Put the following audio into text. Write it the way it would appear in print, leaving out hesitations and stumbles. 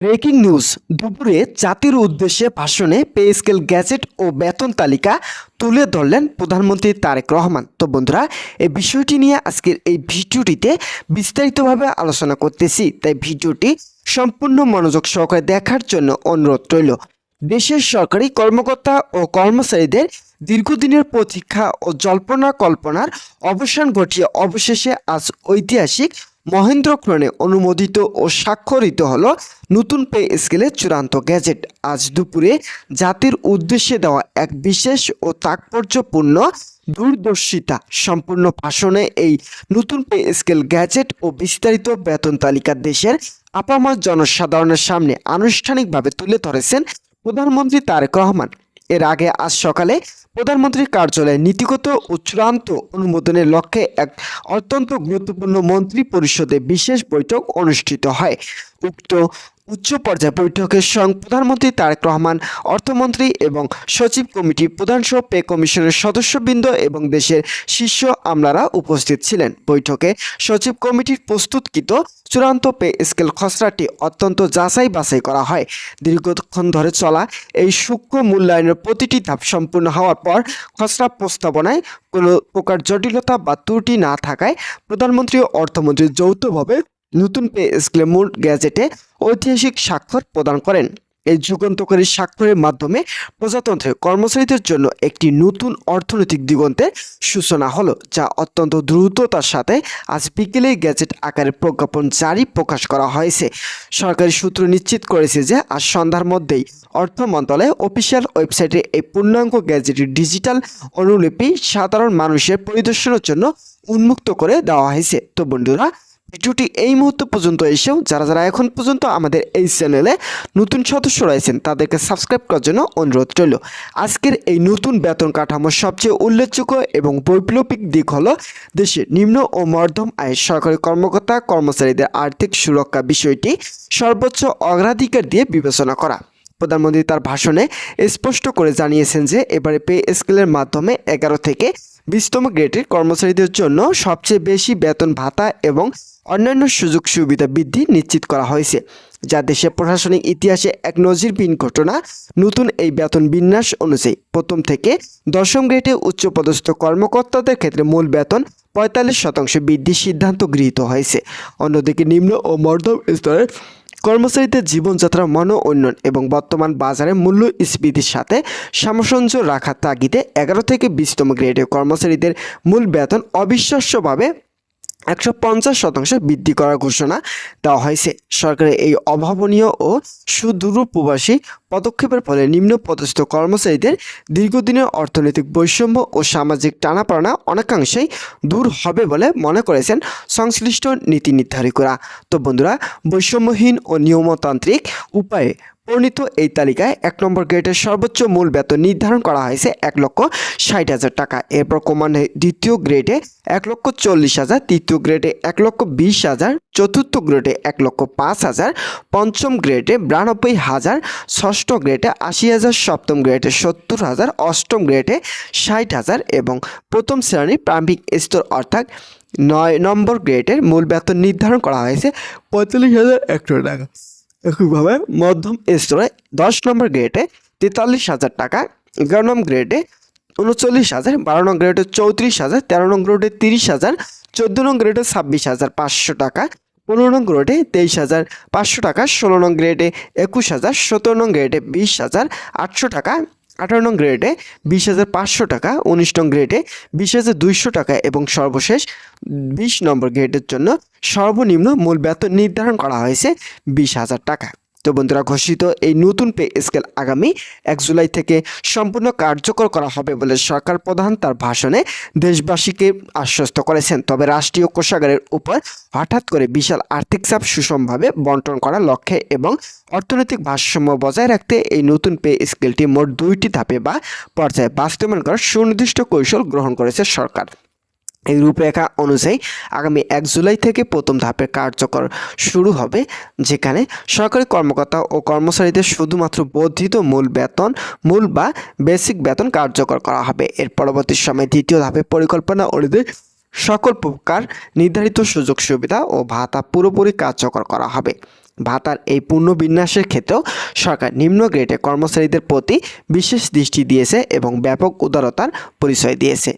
Breaking news. দুপুরে জাতির উদ্দেশ্যে ভাষণে পে স্কেল, গ্যাজেট ও বেতন তালিকা তুলে ধরলেন প্রধানমন্ত্রী তারেক রহমান। তো বন্ধুরা, এই বিষয়টি নিয়ে আজকের এই ভিডিওটিতে বিস্তারিতভাবে আলোচনা করতেছি, তাই ভিডিওটি সম্পূর্ণ মনোযোগ সহকারে দেখার জন্য অনুরোধ রইল। দেশের সরকারি কর্মকর্তা ও কর্মচারীদের দীর্ঘদিনের প্রতীক্ষা ও জল্পনা কল্পনার অবসান ঘটিয়ে অবশেষে আজ ঐতিহাসিক মহেন্দ্রক্ষণে অনুমোদিত ও স্বাক্ষরিত হল নতুন পে স্কেলের চূড়ান্ত গ্যাজেট। আজ দুপুরে জাতির উদ্দেশ্যে দেওয়া এক বিশেষ ও তাৎপর্যপূর্ণ দূরদর্শিতা সম্পূর্ণ ভাষণে এই নতুন পে স্কেল, গ্যাজেট ও বিস্তারিত বেতন তালিকা দেশের আপামর জনসাধারণের সামনে আনুষ্ঠানিকভাবে তুলে ধরেছেন প্রধানমন্ত্রী তারেক রহমান। এর আগে আজ সকালে প্রধানমন্ত্রীর কার্যালয়ে নীতিগত ও চূড়ান্ত অনুমোদনের লক্ষ্যে এক অত্যন্ত গুরুত্বপূর্ণ মন্ত্রী পরিষদে বিশেষ বৈঠক অনুষ্ঠিত হয়। উক্ত উচ্চ পর্যায়ে বৈঠকের সঙ্গে প্রধানমন্ত্রী তারেক রহমান, অর্থমন্ত্রী এবং সচিব কমিটি প্রধানসহ পে কমিশনের সদস্যবৃন্দ এবং দেশের শীর্ষ আমলারা উপস্থিত ছিলেন। বৈঠকে সচিব কমিটির প্রস্তুতকৃত চূড়ান্ত পে স্কেল খসড়াটি অত্যন্ত যাচাই বাছাই করা হয়। দীর্ঘক্ষণ ধরে চলা এই সূক্ষ্ম মূল্যায়নের প্রতিটি ধাপ সম্পূর্ণ হওয়ার পর খসড়া প্রস্তাবনায় কোনো প্রকার জটিলতা বা ত্রুটি না থাকায় প্রধানমন্ত্রী ও অর্থমন্ত্রী যৌথভাবে নতুন পে স্কেলের মূল গ্যাজেটে ঐতিহাসিক স্বাক্ষর প্রদান করেন। এই যুগান্তকারী স্বাক্ষরের মাধ্যমে প্রজাতন্ত্রের কর্মচারীদের জন্য একটি নতুন অর্থনৈতিক দিগন্তের সূচনা হলো, যা অত্যন্ত দ্রুততার সাথে আজ বিকেলে গ্যাজেট আকারে প্রজ্ঞাপন জারি প্রকাশ করা হয়েছে। সরকারি সূত্র নিশ্চিত করেছে যে আজ সন্ধ্যার মধ্যেই অর্থ মন্ত্রণালয়ের অফিসিয়াল ওয়েবসাইটে এই পূর্ণাঙ্গ গ্যাজেটের ডিজিটাল অনুলিপি সাধারণ মানুষের পরিদর্শনের জন্য উন্মুক্ত করে দেওয়া হয়েছে। তো বন্ধুরা, ভিডিওটি এই মুহূর্ত পর্যন্ত এসেও যারা এখন পর্যন্ত আমাদের এই চ্যানেলে নতুন সদস্য রয়েছেন তাদেরকে সাবস্ক্রাইব করার জন্য অনুরোধ রইল। আজকের এই নতুন বেতন কাঠামোর সবচেয়ে উল্লেখযোগ্য এবং বৈপ্লবিক দিক হলো দেশের নিম্ন ও মধ্যম আয়ের সরকারি কর্মকর্তা কর্মচারীদের আর্থিক সুরক্ষা বিষয়টি সর্বোচ্চ অগ্রাধিকার দিয়ে বিবেচনা করা। প্রধানমন্ত্রী তার ভাষণে স্পষ্ট করে জানিয়েছেন যে এবারে পে স্কেলের মাধ্যমে 11 থেকে 20তম গ্রেডের কর্মচারীদের জন্য সবচেয়ে বেশি বেতন ভাতা এবং অন্যান্য সুযোগ সুবিধা বৃদ্ধি নিশ্চিত করা হয়েছে, যা দেশের প্রশাসনিক ইতিহাসে এক নজিরবিহীন ঘটনা। নতুন এই বেতন বিন্যাস অনুযায়ী প্রথম থেকে 10ম গ্রেডে উচ্চপদস্থ কর্মকর্তাদের ক্ষেত্রে মূল বেতন 45% বৃদ্ধির সিদ্ধান্ত গৃহীত হয়েছে। অন্যদিকে নিম্ন ও মধ্যম স্তরের কর্মচারীদের জীবনযাত্রার মান উন্নয়ন এবং বর্তমান বাজারে মূল্যস্ফীতির সাথে সামঞ্জস্য রাখার তাগিদে 11 থেকে 20তম গ্রেডের কর্মচারীদের মূল বেতন অবিশ্বাস্যভাবে 150% বৃদ্ধি করার ঘোষণা দেওয়া হয়েছে। সরকারের এই অভাবনীয় ও সুদূরপ্রবাসী পদক্ষেপের ফলে নিম্নপদস্থ কর্মচারীদের দীর্ঘদিনের অর্থনৈতিক বৈষম্য ও সামাজিক টানাপোড়েন অনেকাংশেই দূর হবে বলে মনে করেছেন সংশ্লিষ্ট নীতি নির্ধারকরা। তো বন্ধুরা, বৈষম্যহীন ও নিয়মতান্ত্রিক উপায়ে প্রণীত এই তালিকায় 1 নম্বর গ্রেডের সর্বোচ্চ মূল বেতন নির্ধারণ করা হয়েছে 1,60,000 টাকা। এরপর ক্রমান্বয়ে দ্বিতীয় গ্রেডে 1,40,000, তৃতীয় গ্রেডে 1,20,000, চতুর্থ গ্রেডে 1,05,000, পঞ্চম গ্রেডে 92,000, ষষ্ঠ গ্রেডে 80,000, সপ্তম গ্রেডে 70,000, অষ্টম গ্রেডে 60,000 এবং প্রথম শ্রেণীর প্রারম্ভিক স্তর অর্থাৎ 9 নম্বর গ্রেডের মূল বেতন নির্ধারণ করা হয়েছে 45,100 টাকা। একইভাবে মধ্যম স্তরে 10 নম্বর গ্রেডে 43,000 টাকা, 11 নম্বর গ্রেডে 39,000, 12 নম্বর গ্রেডে 34,000, 13 নম্বর গ্রেডে 30,000, 14 নম্বর গ্রেডে 26,500 টাকা, 15 নম্বর গ্রেডে 23,500 টাকা, 16 নম্বর গ্রেডে 21,000, 17 নম্বর গ্রেডে 20,800 টাকা, 18 নং গ্রেডে 20,500 টাকা, 19 নং গ্রেডে 20,200 টাকা এবং সর্বশেষ 20 নম্বর গ্রেডের জন্য সর্বনিম্ন মূল বেতন নির্ধারণ করা হয়েছে 20,000 টাকা। তো বন্ধুরা, ঘোষিত এই নতুন পে স্কেল আগামী 1 জুলাই থেকে সম্পূর্ণ কার্যকর করা হবে বলে সরকার প্রধান তার ভাষণে দেশবাসীকে আশ্বস্ত করেছেন। তবে রাষ্ট্রীয় কোষাগারের উপর হঠাৎ করে বিশাল আর্থিক চাপ সুষমভাবে বন্টন করার লক্ষ্যে এবং অর্থনৈতিক ভারসাম্য বজায় রাখতে এই নতুন পে স্কেলটি মোট 2টি ধাপে বা পর্যায়ে বাস্তবায়ন করার সুনির্দিষ্ট কৌশল গ্রহণ করেছে সরকার। এই রূপরেখা অনুযায়ী আগামী 1 জুলাই থেকে প্রথম ধাপের কার্যকর শুরু হবে, যেখানে সরকারি কর্মকর্তা ও কর্মচারীদের শুধুমাত্র বর্ধিত মূল বা বেসিক বেতন কার্যকর করা হবে। এর পরবর্তী সময়ে দ্বিতীয় ধাপে পরিকল্পনা অনুযায়ী সকল প্রকার নির্ধারিত সুযোগ সুবিধা ও ভাতা পুরোপুরি কার্যকর করা হবে। ভাতার এই পুনর্বিন্যাসের ক্ষেত্রেও সরকার নিম্ন গ্রেডে কর্মচারীদের প্রতি বিশেষ দৃষ্টি দিয়েছে এবং ব্যাপক উদারতার পরিচয় দিয়েছে।